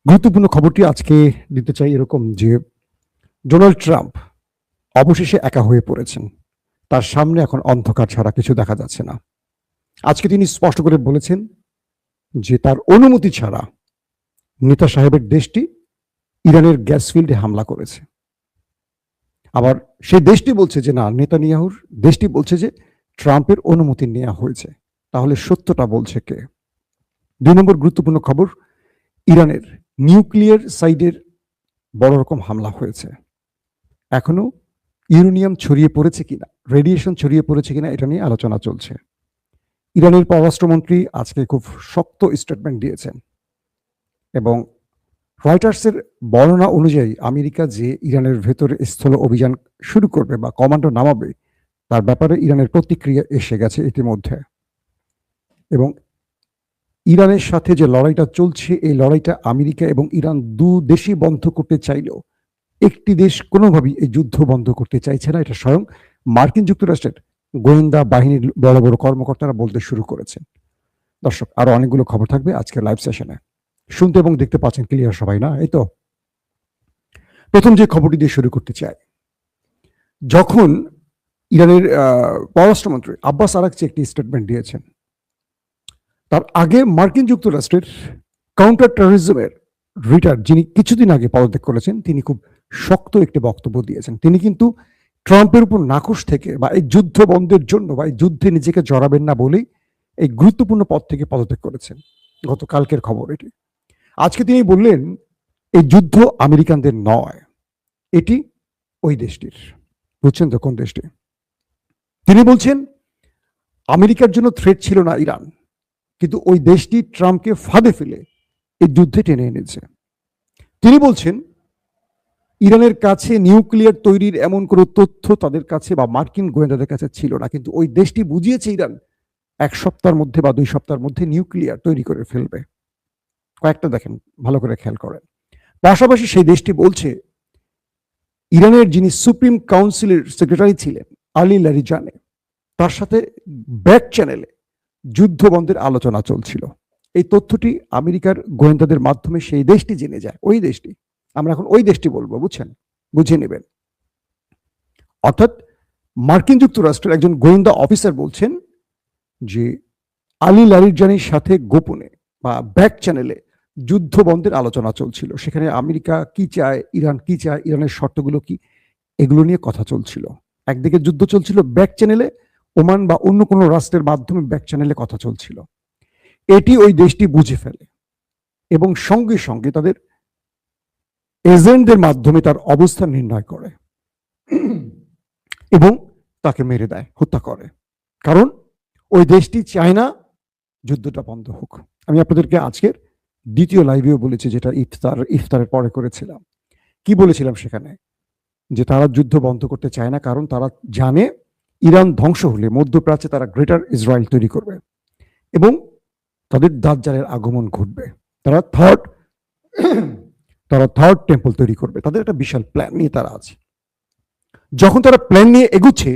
গুরুত্বপূর্ণ খবরটি আজকে দিতে চাই এরকম যে ডোনাল্ড ট্রাম্প অবশেষে একা হয়ে পড়েছেন। তার সামনে এখন অন্ধকার ছাড়া কিছু দেখা যাচ্ছে না। আজকে তিনি স্পষ্ট করে বলেছেন যে তার অনুমতি ছাড়া নেতা সাহেবের দেশটি ইরানের গ্যাস ফিল্ডে হামলা করেছে। আবার সেই দেশটি বলছে যে না, নেতানিয়াহুর দেশটি বলছে যে ট্রাম্পের অনুমতি নেওয়া হয়েছে। তাহলে সত্যটা বলছে কে? ২ নম্বর গুরুত্বপূর্ণ খবর, ইরানের নিউক্লিয়ার সাইডের বড় রকম হামলা হয়েছে। এখনো ইউরেনিয়াম ছড়িয়ে পড়েছে কিনা, রেডিয়েশন ছড়িয়ে পড়েছে কিনা, এটা নিয়ে আলোচনা চলছে। ইরানের পররাষ্ট্রমন্ত্রী আজকে খুব শক্ত স্টেটমেন্ট দিয়েছেন এবং রয়টার্সের বর্ণনা অনুযায়ী আমেরিকা যে ইরানের ভেতরে স্থল অভিযান শুরু করবে বা কমান্ডো নামাবে, তার ব্যাপারে ইরানের প্রতিক্রিয়া এসে গেছে ইতিমধ্যে। এবং ইরানের সাথে যে লড়াইটা চলছে, এই লড়াইটা আমেরিকা এবং ইরান দু দেশই বন্ধ করতে চাইলেও একটি দেশ কোনোভাবেই এই যুদ্ধ বন্ধ করতে চাইছে না। এটা স্বয়ং মার্কিন যুক্তরাষ্ট্রের গোয়েন্দা বাহিনীর বড় বড় কর্মকর্তারা বলতে শুরু করেছেন। দর্শক, আরো অনেকগুলো খবর থাকবে আজকের লাইভ সেশনে। শুনতে এবং দেখতে পাচ্ছেন ক্লিয়ার সবাই, না? এই তো প্রথম যে খবরটি দিয়ে শুরু করতে চাই, যখন ইরানের পররাষ্ট্রমন্ত্রী আব্বাস আরাকচি একটি স্টেটমেন্ট দিয়েছেন, তার আগে মার্কিন যুক্তরাষ্ট্রের কাউন্টার টেররিজমের রিটার, যিনি কিছুদিন আগে পদত্যাগ করেছেন, তিনি খুব শক্ত একটি বক্তব্য দিয়েছেন। তিনি কিন্তু ট্রাম্পের উপর নাখোশ থেকে বা এই যুদ্ধ বন্ধের জন্য বা এই যুদ্ধে নিজেকে জড়াবেন না বলেই এই গুরুত্বপূর্ণ পদ থেকে পদত্যাগ করেছেন। গতকালকের খবর এটি। আজকে তিনি বললেন এই যুদ্ধ আমেরিকানদের নয়, এটি ওই দেশটির। বুঝছেন তো কোন দেশটি? তিনি বলছেন আমেরিকার জন্য থ্রেট ছিল না ইরান, কিন্তু ওই দেশটি ট্রাম্পকে ফাঁদে ফেলে এই যুদ্ধে টেনে এনেছে। তিনি বলছেন ইরানের কাছে নিউক্লিয়ার তৈরির এমন কোনো তথ্য তাদের কাছে বা মার্কিন গোয়েন্দাদের কাছে ছিল না, কিন্তু ওই দেশটি বুঝিয়েছে ইরান 1 সপ্তাহের মধ্যে বা 2 সপ্তাহের মধ্যে নিউক্লিয়ার তৈরি করে ফেলবে। কয়েকটা দেখেন, ভালো করে খেয়াল করেন। পাশাপাশি সেই দেশটি বলছে ইরানের যিনি সুপ্রিম কাউন্সিলের সেক্রেটারি ছিলেন আলী লারিজানি, তার সাথে ব্যাক চ্যানেলে যুদ্ধ বন্ধের আলোচনা চলছিল। এই তথ্যটি আমেরিকার গোয়েন্দাদের মাধ্যমে সেই দেশটি জেনে যায়। ওই দেশটি, আমরা এখন ওই দেশটি বলবো, বুঝছেন? বুঝে নেবেন। অর্থাৎ মার্কিন যুক্তরাষ্ট্রের একজন গোয়েন্দা অফিসার বলছেন যে আলী লারিজানির সাথে গোপনে বা ব্যাক চ্যানেলে যুদ্ধ বন্ধের আলোচনা চলছিল। সেখানে আমেরিকা কি চায়, ইরান কি চায়, ইরানের শর্তগুলো কি, এগুলো নিয়ে কথা চলছিল। একদিকে যুদ্ধ চলছিল, ব্যাক চ্যানেলে ওমান বা অন্য কোনো রাষ্ট্রের মাধ্যমে ব্যাক চ্যানেলে কথা চলছিল। এটি ওই দেশটি বুঝে ফেলে এবং সঙ্গে সঙ্গে তাদের এজেন্টদের মাধ্যমে তার অবস্থান নির্ণয় করে এবং তাকে মেরে দেয়, হত্যা করে। কারণ ওই দেশটি চায় না যুদ্ধটা বন্ধ হোক। আমি আপনাদেরকে আজকের দ্বিতীয় লাইভেও বলেছি, যেটা ইফতারের পরে করেছিলাম। কি বলেছিলাম সেখানে? যে তারা যুদ্ধ বন্ধ করতে চায় না, কারণ তারা জানে ইরান ধ্বংস হলে মধ্যপ্রাচ্যে তারা গ্রেটার ইসরায়েল তৈরি করবে এবং তাদের দাজ্জালের আগমন ঘটবে। তারা থার্ড টেম্পল তৈরি করবে। তাদের একটা বিশাল প্ল্যান নিয়ে তারা আছে। যখন তারা প্ল্যান নিয়ে এগুচ্ছে,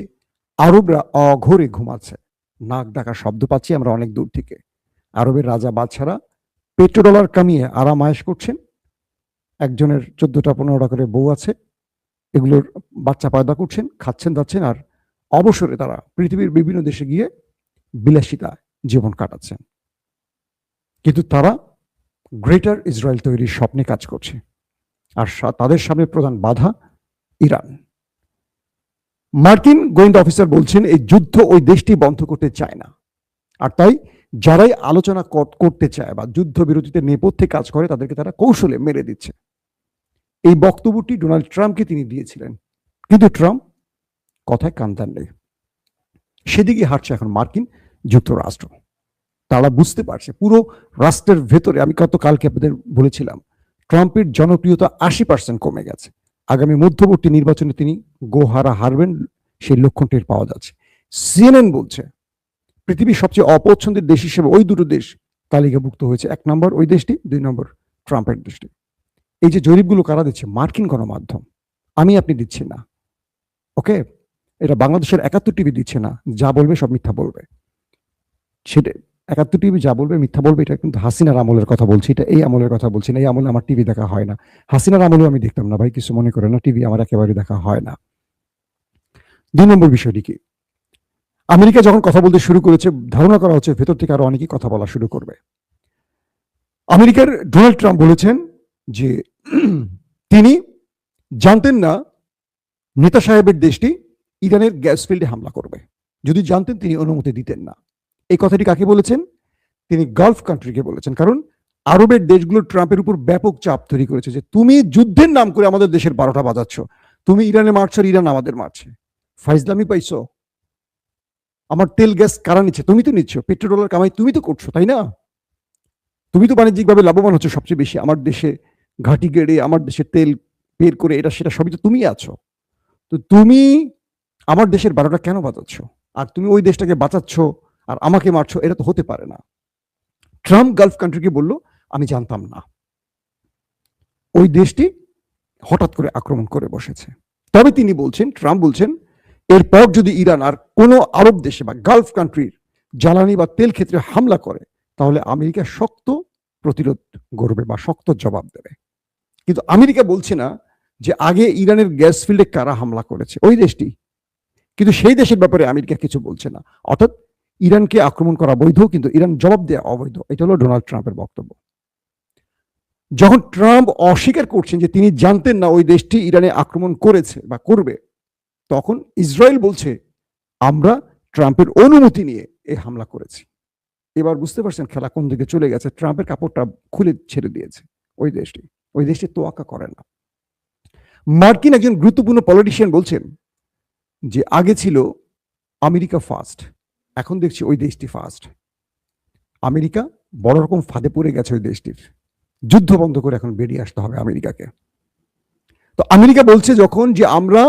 আরবরা অঘোরে ঘুমাচ্ছে। নাক ডাকা শব্দ পাচ্ছি আমরা অনেক দূর থেকে। আরবের রাজা বাদশারা পেট্রোডলার কামিয়ে আরাম আয়েশ করছেন। একজনের 14টা 15টা করে বউ আছে, এগুলোর বাচ্চা পয়দা করছেন, খাচ্ছেন যাচ্ছেন, আর অবসরে তারা পৃথিবীর বিভিন্ন দেশে গিয়ে বিলাসিতা জীবন কাটাচ্ছেন। কিন্তু তারা গ্রেটার ইসরায়েল তৈরির স্বপ্নে কাজ করছে, আর তাদের সামনে প্রধান বাধা ইরান। মার্কিন গোয়েন্দা অফিসার বলছেন এই যুদ্ধ ওই দেশটি বন্ধ করতে চায় না, আর তাই যারাই আলোচনা করতে চায় বা যুদ্ধবিরতিতে নেপথ্যে কাজ করে তাদেরকে তারা কৌশলে মেরে দিচ্ছে। এই বক্তব্যটি ডোনাল্ড ট্রাম্পকে তিনি দিয়েছিলেন, কিন্তু ট্রাম্প কথায় কান দেন নেই। সেদিকে হাঁটছে এখন মার্কিন যুক্তরাষ্ট্র। তারা বুঝতে পারছে পুরো রাষ্ট্রের ভেতরে, আমি কালকে আপনাদের বলেছিলাম, ট্রাম্পের জনপ্রিয়তা 80% কমে গেছে। আগামী মধ্যবর্তী নির্বাচনে তিনি হারবেন, সেই লক্ষণ টের পাওয়া যাচ্ছে। সিএনএন বলছে পৃথিবীর সবচেয়ে অপছন্দের দেশ হিসেবে ওই দুটো দেশ তালিকাভুক্ত হয়েছে। 1 নম্বর ওই দেশটি, 2 নম্বর ট্রাম্পের দেশটি। এই যে জরিপগুলো কারা দিচ্ছে? মার্কিন গণমাধ্যম, আমি আপনি দিচ্ছি না। ওকে, এটা বাংলাদেশের 71 টিভি দিচ্ছে না, যা বলবে সব মিথ্যা বলবে। সেটা একাত্তর টিভি যা বলবে মিথ্যা বলবে, এটা কিন্তু হাসিনার আমলের কথা বলছি, এটা এই আমলের কথা বলছি না। এই আমলে আমার টিভি দেখা হয় না, হাসিনার আমলেও আমি দেখতাম না ভাই, কিছু মনে করে না, টিভি আমার একেবারে দেখা হয় না। 2 নম্বর বিষয়টি কি, আমেরিকা যখন কথা বলতে শুরু করেছে, ধারণা করা হচ্ছে ভেতর থেকে আরো অনেকেই কথা বলা শুরু করবে। আমেরিকার ডোনাল্ড ট্রাম্প বলেছেন যে তিনি জানতেন না নেতা সাহেবের দেশটি ইরানের গ্যাস ফিল্ডে হামলা করবে, যদি জানতেন তিনি অনুমতি দিতেন না। এই কথাটি কাকে বলেছেন? তিনি গালফ কান্ট্রিকে বলেছেন, কারণ আরবের দেশগুলো ট্রাম্পের উপর ব্যাপক চাপ তৈরি করেছে যে তুমি যুদ্ধের নাম করে আমাদের দেশের 12টা বাজাচ্ছ, তুমি ইরানে মারছো আর ইরান আমাদের মারছে, ফাইজলামি পাইছো, আমার তেল গ্যাস কারা নিচ্ছে? তুমি তো নিচ্ছ, পেট্রোডলার কামাই তুমি তো করছো, তাই না? তুমি তো বাণিজ্যিকভাবে লাভবান হচ্ছে সবচেয়ে বেশি, আমার দেশে ঘাঁটি গেড়ে আমার দেশে তেল বের করে এটা সেটা সবই তো তুমি আছো, তো তুমি আমার দেশের 12টা কেন বাজাচ্ছ? আর তুমি ওই দেশটাকে বাঁচাচ্ছ আর আমাকে মারছো, এটা তো হতে পারে না। ট্রাম্প গালফ কান্ট্রিকে বলল আমি জানতাম না, ওই দেশটি হঠাৎ করে আক্রমণ করে বসেছে। তবে তিনি বলছেন, ট্রাম্প বলছেন, এরপর যদি ইরান আর কোনো আরব দেশে বা গালফ কান্ট্রির জ্বালানি বা তেল ক্ষেত্রে হামলা করে, তাহলে আমেরিকা শক্ত প্রতিরোধ গড়বে বা শক্ত জবাব দেবে। কিন্তু আমেরিকা বলছে না যে আগে ইরানের গ্যাস ফিল্ডে কারা হামলা করেছে, ওই দেশটি, কিন্তু সেই দেশের ব্যাপারে আমেরিকা কিছু বলছে না। অর্থাৎ ইরানকে আক্রমণ করা বৈধ, কিন্তু ইরান জবাব দেওয়া অবৈধ। এটা হলো ডোনাল্ড ট্রাম্পের বক্তব্য। যখন ট্রাম্প অস্বীকার করছেন যে তিনি জানতেন না ওই দেশটি ইরানে আক্রমণ করেছে বা করবে, তখন ইসরায়েল বলছে আমরা ট্রাম্পের অনুমতি নিয়ে এই হামলা করেছি। এবার বুঝতে পারছেন খেলা কোন দিকে চলে গেছে, ট্রাম্পের কাপড়টা খুলে ছেড়ে দিয়েছে ওই দেশটি তোয়াক্কা করে না। মার্কিন একজন গুরুত্বপূর্ণ পলিটিশিয়ান বলছেন যে আগে ছিল আমেরিকা ফার্স্ট, এখন দেখছি ওই দেশটি ফার্স্ট। আমেরিকা বড় রকম ফাঁদে পড়ে গেছে ওই দেশটির, যুদ্ধ বন্ধ করে এখন বেরিয়ে আসতে হবে আমেরিকাকে। তো আমেরিকা বলছে যখন যে আমরা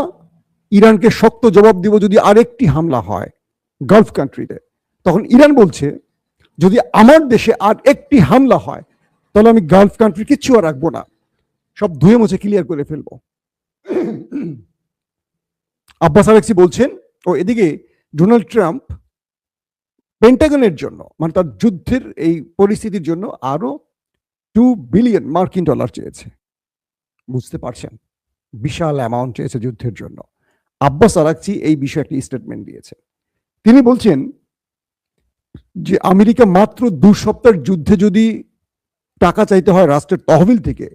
ইরানকে শক্ত জবাব দিব যদি আরেকটি হামলা হয় গালফ কান্ট্রিতে, তখন ইরান বলছে যদি আমার দেশে আর একটি হামলা হয় তাহলে আমি গালফ কান্ট্রি কিচ্ছু আর রাখবো না, সব ধুয়ে মুছে ক্লিয়ার করে ফেলবো। আব্বাস আরাকচি বলছেন, ও এদিকে ডোনাল্ড ট্রাম্প পেন্টাগনের জন্য, মানে তার যুদ্ধের এই পরিস্থিতির জন্য আরো $2 বিলিয়ন মার্কিন ডলার চেয়েছে। বুঝতে পারছেন, বিশাল অ্যামাউন্ট চেয়েছে যুদ্ধের জন্য। আব্বাস আরাকচি এই বিষয়ে একটি স্টেটমেন্ট দিয়েছে। তিনি বলছেন যে আমেরিকা মাত্র 2 সপ্তাহের যুদ্ধে যদি টাকা চাইতে হয় রাষ্ট্রের তহবিল থেকে,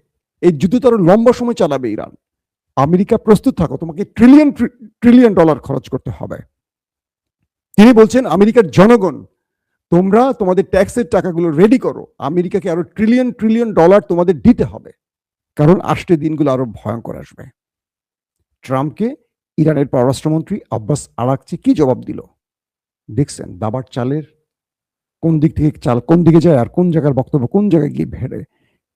এই যুদ্ধ তো আরো লম্বা সময় চালাবে ইরান। আমেরিকা প্রস্তুত থাকো, তোমাকে ট্রিলিয়ন ডলার খরচ করতে হবে। তিনি বলছেন আমেরিকার জনগণ তোমরা তোমাদের ট্যাক্সের টাকাগুলো রেডি করো, আমেরিকাকে আরো ট্রিলিয়ন ডলার তোমাদের দিতে হবে, কারণ আসতে দিনগুলো আরো ভয়ঙ্কর আসবে। ট্রাম্পকে ইরানের পররাষ্ট্রমন্ত্রী আব্বাস আরাকচি কি জবাব দিল দেখছেন? দাবার চালের কোন দিক থেকে চাল কোন দিকে যায় আর কোন জায়গার বক্তব্য কোন জায়গায় গিয়ে ভেড়ে।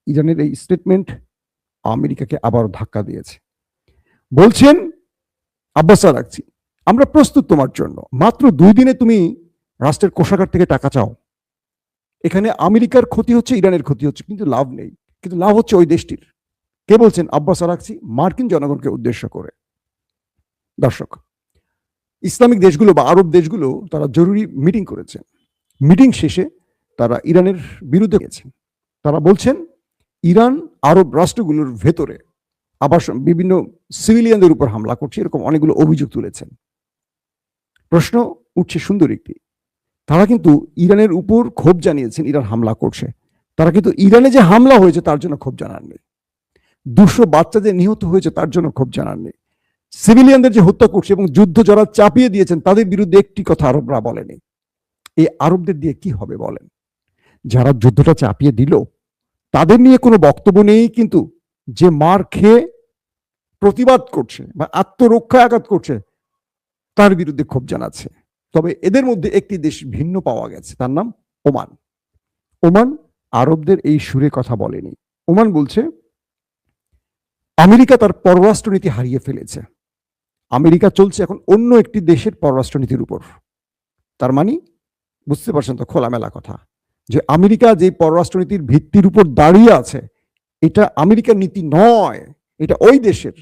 ইরানের এই স্টেটমেন্ট আমেরিকাকে আবার ধাক্কা দিয়েছে। বলছেন আব্বাস আরাকচি, আমরা প্রস্তুত তোমার জন্য, মাত্র 2 দিনে তুমি রাষ্ট্রের কোষাগার থেকে টাকা চাও। এখানে আমেরিকার ক্ষতি হচ্ছে, ইরানের ক্ষতি হচ্ছে, কিন্তু লাভ নেই, কিন্তু লাভ হচ্ছে ওই দেশটির। কে বলছেন? আব্বাস আরাকচি, মার্কিন জনগণকে উদ্দেশ্য করে। দর্শক, ইসলামিক দেশগুলো বা আরব দেশগুলো তারা জরুরি মিটিং করেছে। মিটিং শেষে তারা ইরানের বিরুদ্ধে গেছেন। তারা বলছেন ইরান আরব রাষ্ট্রগুলোর ভেতরে আবাসন বিভিন্ন সিভিলিয়ানদের উপর হামলা করছে, এরকম অনেকগুলো অভিযোগ তুলেছেন। প্রশ্ন উঠছে সুন্দর একটি, তারা কিন্তু ইরানের উপর ক্ষোভ জানিয়েছেন ইরান হামলা করছে, তারা কিন্তু ইরানে যে হামলা হয়েছে তার জন্য ক্ষোভ জানাননি, 200 বাচ্চা যে নিহত হয়েছে তার জন্য ক্ষোভ জানাননি, সিভিলিয়ানদের যে হত্যা করছে এবং যুদ্ধ যারা চাপিয়ে দিয়েছেন তাদের বিরুদ্ধে একটি কথা আরবরা বলেনি। এই আরবদের দিয়ে কি হবে বলেন? যারা যুদ্ধটা চাপিয়ে দিল তাদের নিয়ে কোনো বক্তব্য নেই, কিন্তু যে মার খেয়ে প্রতিবাদ করছে বা আত্মরক্ষায় আঘাত করছে তার বিরুদ্ধে ক্ষোভ জানাচ্ছে। তবে এদের মধ্যে একটি দেশ ভিন্ন পাওয়া গেছে, তার নাম ওমান। ওমান আরবদের এই সুরে কথা বলেনি। ওমান বলছে আমেরিকা তার পররাষ্ট্রনীতি হারিয়ে ফেলেছে, আমেরিকা চলছে এখন অন্য একটি দেশের পররাষ্ট্রনীতির উপর। তার মানে বুঝতে পারছেন তো খোলামেলা কথা, যে আমেরিকা যে পররাষ্ট্রনীতির ভিত্তির উপর দাঁড়িয়ে আছে এটা আমেরিকার নীতি নয়, এটা ওই দেশের।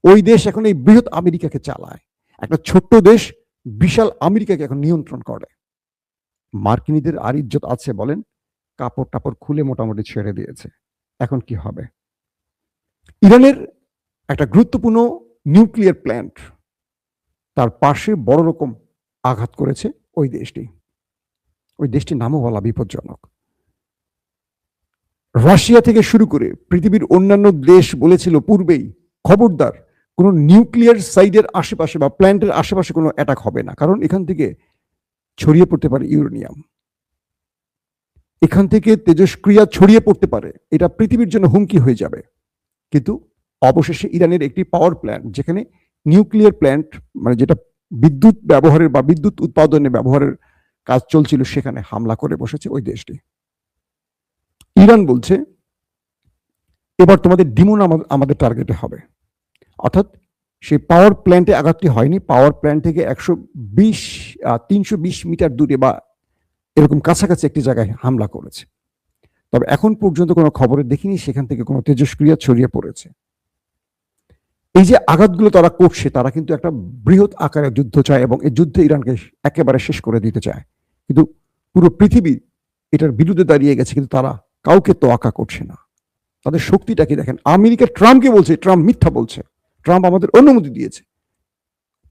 ওই দেশ এখন এই বৃহৎ আমেরিকাকে চালায়, একটা ছোট্ট দেশ বিশাল আমেরিকাকে এখন নিয়ন্ত্রণ করে। মার্কিনীদের আর ইজ্জত আছে বলেন? কাপড় টাপড় খুলে মোটামুটি ছেড়ে দিয়েছে। এখন কি হবে? ইরানের একটা গুরুত্বপূর্ণ নিউক্লিয়ার প্ল্যান্ট, তার পাশে বড় রকম আঘাত করেছে ওই দেশটি। ওই দেশটির নামও বলা বিপজ্জনক। রাশিয়া থেকে শুরু করে পৃথিবীর অন্যান্য দেশ বলেছিল পূর্বেই, খবরদার কোনো নিউক্লিয়ার সাইটের আশেপাশে বা প্ল্যান্টের আশেপাশে কোনো অ্যাটাক হবে না, কারণ এখান থেকে ছড়িয়ে পড়তে পারে ইউরেনিয়াম, এখান থেকে তেজস্ক্রিয়া ছড়িয়ে পড়তে পারে, এটা পৃথিবীর জন্য হুমকি হয়ে যাবে। কিন্তু অবশেষে ইরানের একটি পাওয়ার প্ল্যান্ট, যেখানে নিউক্লিয়ার প্ল্যান্ট মানে যেটা বিদ্যুৎ ব্যবহারের বা বিদ্যুৎ উৎপাদনে ব্যবহারের কাজ চলছিল, সেখানে হামলা করে বসেছে ওই দেশটি। ইরান বলছে এবার তোমাদের ডিমন আমাদের টার্গেটে হবে, অর্থাৎ সেই পাওয়ার প্ল্যান্টে আঘাতটি হয়নি, পাওয়ার প্ল্যান্ট থেকে 320 মিটার দূরে বা এরকম কাছাকাছি একটি জায়গায় হামলা করেছে। তবে এখন পর্যন্ত কোনো খবরে দেখিনি সেখান থেকে কোনো তেজস্ক্রিয়া ছড়িয়ে পড়েছে। এই যে আঘাতগুলো তারা করছে, তারা কিন্তু একটা বৃহৎ আকারের যুদ্ধ চায় এবং এই যুদ্ধে ইরানকে একেবারে শেষ করে দিতে চায়। কিন্তু পুরো পৃথিবী এটার বিরুদ্ধে দাঁড়িয়ে গেছে, কিন্তু তারা কাউকে তোয়াক্কা করছে না। তাদের শক্তিটা কি দেখেন, আমেরিকা ট্রাম্পকে বলছে ট্রাম্প মিথ্যা বলছে, ট্রাম্প আমাদের অনুমতি দিয়েছে।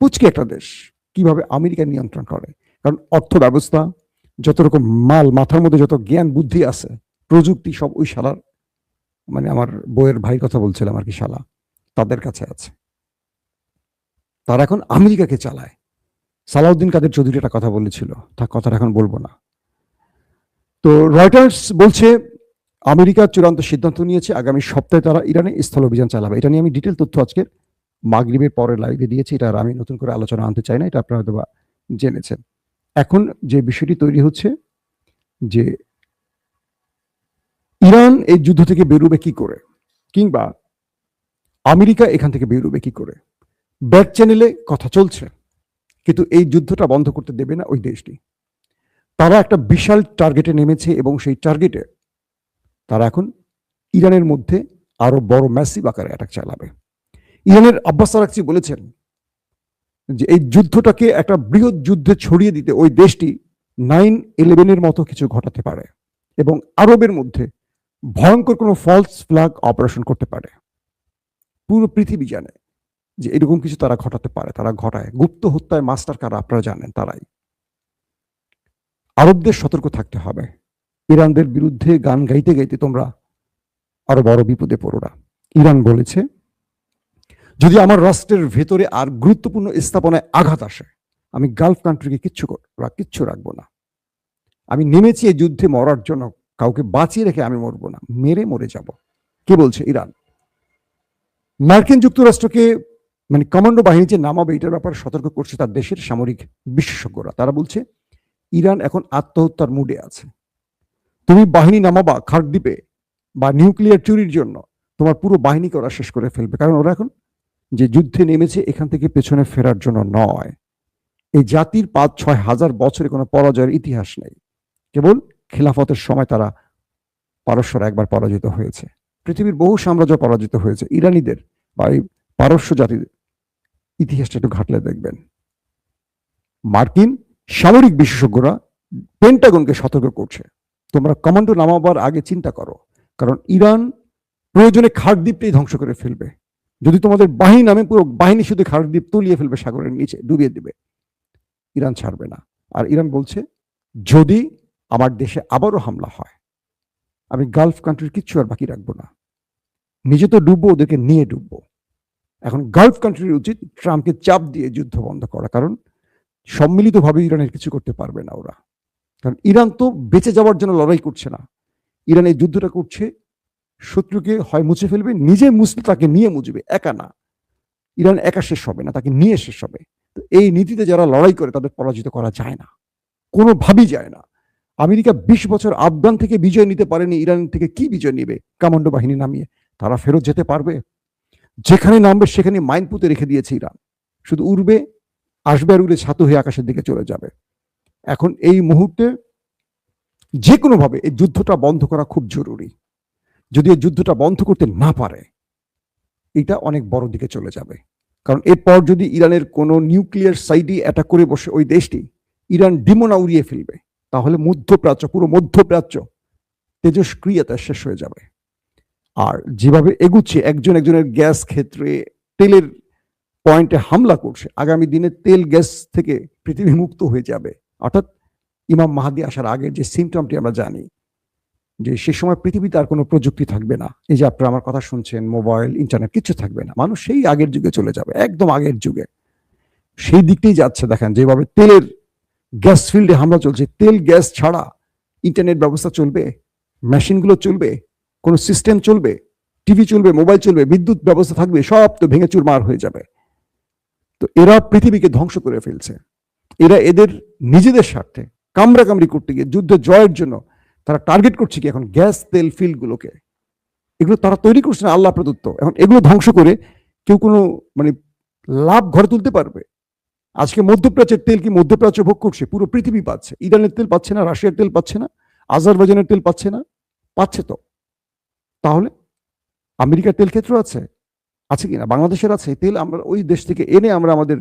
পুচকে একটা দেশ কিভাবে আমেরিকা নিয়ন্ত্রণ করে? কারণ অর্থ ব্যবস্থা, যত রকম মাল, মাথার মধ্যে যত জ্ঞান বুদ্ধি আছে, প্রযুক্তি, সব ওই শালার, মানে আমার বইয়ের ভাই কথা বলছিলাম আর কি, শালা তাদের কাছে আছে। তারা এখন আমেরিকাকে চালায়। সালাউদ্দিন কাদের চৌধুরী একটা কথা বলেছিল, তার কথাটা এখন বলবো না। তো রয়টার্স বলছে আমেরিকা চূড়ান্ত সিদ্ধান্ত নিয়েছে আগামী সপ্তাহে তারা ইরানে স্থল অভিযান চালাবে। এটা নিয়ে আমি ডিটেল তথ্য আজকে মাগরিবের পরে লাইভে দিয়েছি, এটা আর আমি নতুন করে আলোচনা আনতে চাই না, এটা আপনারা হয়তো বা জেনেছেন। এখন যে বিষয়টি তৈরি হচ্ছে যে ইরান এই যুদ্ধ থেকে বেরোবে কি করে, কিংবা আমেরিকা এখান থেকে বেরোবে কি করে। ব্যাক চ্যানেলে কথা চলছে, কিন্তু এই যুদ্ধটা বন্ধ করতে দেবে না ওই দেশটি। তারা একটা বিশাল টার্গেটে নেমেছে এবং সেই টার্গেটে তারা এখন ইরানের মধ্যে আরো বড় ম্যাসিভ আকারে অ্যাটাক চালাবে। ইরানের আব্বাস আরাকচি বলেছেন যে এই যুদ্ধটাকে একটা বৃহৎ যুদ্ধে ছড়িয়ে দিতে ওই দেশটি 9/11-এর মতো কিছু ঘটাতে পারে এবং আরবের মধ্যে ভয়ঙ্কর কোনো ফলস ফ্ল্যাগ অপারেশন করতে পারে। পুরো পৃথিবী জানে যে এরকম কিছু তারা ঘটাতে পারে, তারা ঘটায়। গুপ্ত হত্যায় মাস্টার কারা আপনারা জানেন, তারাই। আরবদের সতর্ক থাকতে হবে, ইরানদের বিরুদ্ধে গান গাইতে গাইতে তোমরা আরো বড় বিপদে পড়ো না। ইরান বলেছে যদি আমার রাষ্ট্রের ভেতরে আর গুরুত্বপূর্ণ স্থাপনায় আঘাত আসে, আমি গালফ কান্ট্রিকে কিচ্ছু রাখবো না। আমি নেমেছি এই যুদ্ধে মরার জন্য, কাউকে বাঁচিয়ে রেখে আমি মরবো না, মেরে মরে যাব। কে বলছে? ইরান। মার্কিন যুক্তরাষ্ট্রকে মানে কমান্ডো বাহিনী যে নামাবে এটার ব্যাপারে সতর্ক করছে তার দেশের সামরিক বিশেষজ্ঞরা। তারা বলছে ইরান এখন আত্মহত্যার মুডে আছে। তুমি বাহিনী নামাবা খার্কদ্বীপে বা নিউক্লিয়ার চুরির জন্য, তোমার পুরো বাহিনীকে ওরা শেষ করে ফেলবে। কারণ ওরা এখন যে যুদ্ধে নেমেছে এখান থেকে পেছনে ফেরার জন্য নয়। এই জাতির 5-6 হাজার বছরে কোনো পরাজয়ের ইতিহাস নেই। কেবল খিলাফতের সময় তারা পারস্যরা একবার পরাজিত হয়েছে। পৃথিবীর বহু সাম্রাজ্য পরাজিত হয়েছে। ইরানিদের বা এই পারস্য জাতির ইতিহাসটা একটু ঘাটলে দেখবেন। মার্কিন সামরিক বিশেষজ্ঞরা পেন্টাগনকে সতর্ক করছে, তোমরা কমান্ডো নামাবার আগে চিন্তা করো, কারণ ইরান প্রয়োজনে খার্কদ্বীপটাই ধ্বংস করে ফেলবে। যদি তোমাদের বাহিনী নামে, পুরো বাহিনী শুধু খার্কদ্বীপ তলিয়ে ফেলবে, সাগরের নিচে ডুবিয়ে দেবে। ইরান ছাড়বে না। আর ইরান বলছে যদি আমার দেশে আবারও হামলা হয়, আমি গালফ কান্ট্রির কিচ্ছু আর বাকি রাখবো না। নিজে তো ডুববো, ওদেরকে নিয়ে ডুববো। এখন গালফ কান্ট্রির উচিত ট্রাম্পকে চাপ দিয়ে যুদ্ধ বন্ধ করা, কারণ সম্মিলিতভাবে ইরানের কিছু করতে পারবে না ওরা। কারণ ইরান তো বেঁচে যাওয়ার জন্য লড়াই করছে না, ইরান এই যুদ্ধটা করছে শত্রুকে হয় মুছে ফেলবে, নিজে মুছলে তাকে নিয়ে মুছবে, একা না। ইরান একা শেষ হবে না, তাকে নিয়ে শেষ হবে। তো এই নীতিতে যারা লড়াই করে তাদের পরাজিত করা যায় না, কোনোভাবেই যায় না। আমেরিকা 20 বছর আফগান থেকে বিজয় নিতে পারেনি, ইরান থেকে কি বিজয় নিবে কমান্ডো বাহিনী নামিয়ে? তারা ফেরত যেতে পারবে? যেখানে নামবে সেখানে মাইন পুঁতে রেখে দিয়েছে ইরান, শুধু উড়বে, আসবে আর উড়ে ছাতু হয়ে আকাশের দিকে চলে যাবে। এখন এই মুহূর্তে যে কোনোভাবে এই যুদ্ধটা বন্ধ করা খুব জরুরি। যদি এই যুদ্ধটা বন্ধ করতে না পারে, এটা অনেক বড় দিকে চলে যাবে। কারণ এরপর যদি ইরানের কোনো নিউক্লিয়ার সাইটে অ্যাটাক করে বসে ওই দেশটি, ইরান ডিমোনা উড়িয়ে ফেলবে। তাহলে মধ্যপ্রাচ্য, পুরো মধ্যপ্রাচ্য তেজস্ক্রিয়তা শেষ হয়ে যাবে। আর যেভাবে এগুচ্ছে একজন একজনের গ্যাস ক্ষেত্রে, তেলের পয়েন্টে হামলা করছে, আগামী দিনে তেল গ্যাস থেকে পৃথিবী মুক্ত হয়ে যাবে। অর্থাৎ ইমাম মাহাদি আসার আগের যে সিমটমটি আমরা জানি, যে সে সময় পৃথিবীতে আর কোনো প্রযুক্তি থাকবে না। এই যে আপনারা আমার কথা শুনছেন, মোবাইল, ইন্টারনেট কিছু থাকবে না, মানুষ সেই আগের যুগে চলে যাবে, একদম আগের যুগে। সেই দিকটাই যাচ্ছে। দেখেন যেভাবে তেলের গ্যাস ফিল্ডে হামলা চলছে, তেল গ্যাস ছাড়া ইন্টারনেট ব্যবস্থা চলবে, মেশিনগুলো চলবে, কোনো সিস্টেম চলবে, টিভি চলবে, মোবাইল চলবে, বিদ্যুৎ ব্যবস্থা থাকবে, সব তো ভেঙে চুরমার হয়ে যাবে। তো এরা পৃথিবীকে ধ্বংস করে ফেলছে। এরা এদের নিজেদের স্বার্থে কামড়াকামড়ি করতে গিয়ে যুদ্ধ জয়ের জন্য তারা টার্গেট করছে কি এখন গ্যাস তেল ফিল্ড গুলোকে। এগুলো তারা তৈরি করছে না, আল্লাহ প্রদত্ত। এখন এগুলো ধ্বংস করে কেউ কোনো মানে লাভ ঘরে তুলতে পারবে? আজকে মধ্যপ্রাচ্যের তেল কি মধ্যপ্রাচ্য ভোগ করছে? পুরো পৃথিবী পাচ্ছে। ইরানের তেল পাচ্ছে না, রাশিয়ার তেল পাচ্ছে না, আজারবাইজানের তেল পাচ্ছে না? পাচ্ছে তো। তাহলে আমেরিকার তেল ক্ষেত্র আছে, আছে কিনা? বাংলাদেশের আছে। তেল আমরা ওই দেশ থেকে এনে আমরা আমাদের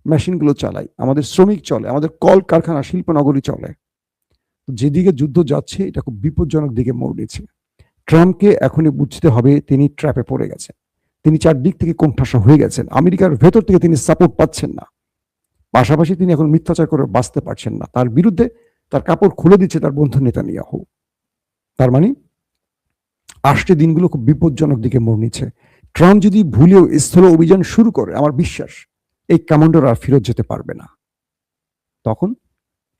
মেশিনগুলো চালাই, আমাদের শ্রমিক চলে, আমাদের কল কারখানা, শিল্পনগরী চলে। যেদিকে যুদ্ধ যাচ্ছে এটা খুব বিপজ্জনক দিকে মোড় নিচ্ছে। ট্রাম্পকে এখনই বুঝতে হবে তিনি ট্র্যাপে পড়ে গেছেন। তিনি চারদিক থেকে কোণঠাসা হয়ে গেছেন। আমেরিকার ভেতর থেকে তিনি সাপোর্ট পাচ্ছেন না, পাশাপাশি তিনি এখন মিথ্যাচার করে বাঁচতে পারছেন না। তার বিরুদ্ধে তার কাপড় খুলে দিচ্ছে তার বন্ধু নেতানিয়াহু। তার মানে আসছে দিনগুলো খুব বিপজ্জনক দিকে মোড় নিচ্ছে। ট্রাম্প যদি ভুলেও স্থল অভিযান শুরু করে, আমার বিশ্বাস এই কমান্ডার আর ফেরত যেতে পারবে না। তখন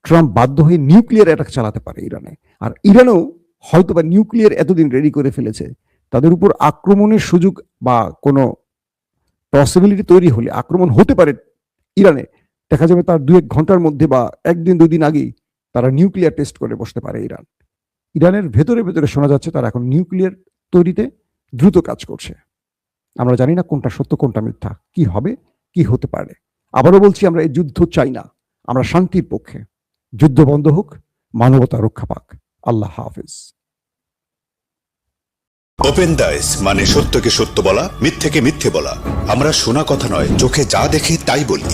ট্রাম্প বাধ্য হয়ে নিউক্লিয়ার অ্যাটাক চালাতে পারে ইরানে। আর ইরানও হয়তো বা নিউক্লিয়ার এতদিন রেডি করে ফেলেছে, তাদের উপর আক্রমণের সুযোগ বা কোনো পসিবিলিটি তৈরি হলে আক্রমণ হতে পারে ইরানে। দেখা যাবে তার 2-1 ঘন্টার মধ্যে বা একদিন 2 দিন আগেই তারা নিউক্লিয়ার টেস্ট করে বসতে পারে ইরান। ইরানের ভেতরে ভেতরে শোনা যাচ্ছে তারা এখন নিউক্লিয়ার তৈরিতে দ্রুত কাজ করছে। আমরা জানি না কোনটা সত্য কোনটা মিথ্যা, কি হবে কি হতে পারে। আবারও বলছি, আমরা এই যুদ্ধ চাই না, আমরা শান্তির পক্ষে। যুদ্ধ বন্ধ হোক, মানবতা রক্ষা পাক। আল্লাহ হাফেজ। ওপেন দাইস মানে সত্যকে সত্য বলা, মিথ্যেকে মিথ্যে বলা। আমরা শোনা কথা নয়, চোখে যা দেখি তাই বলি।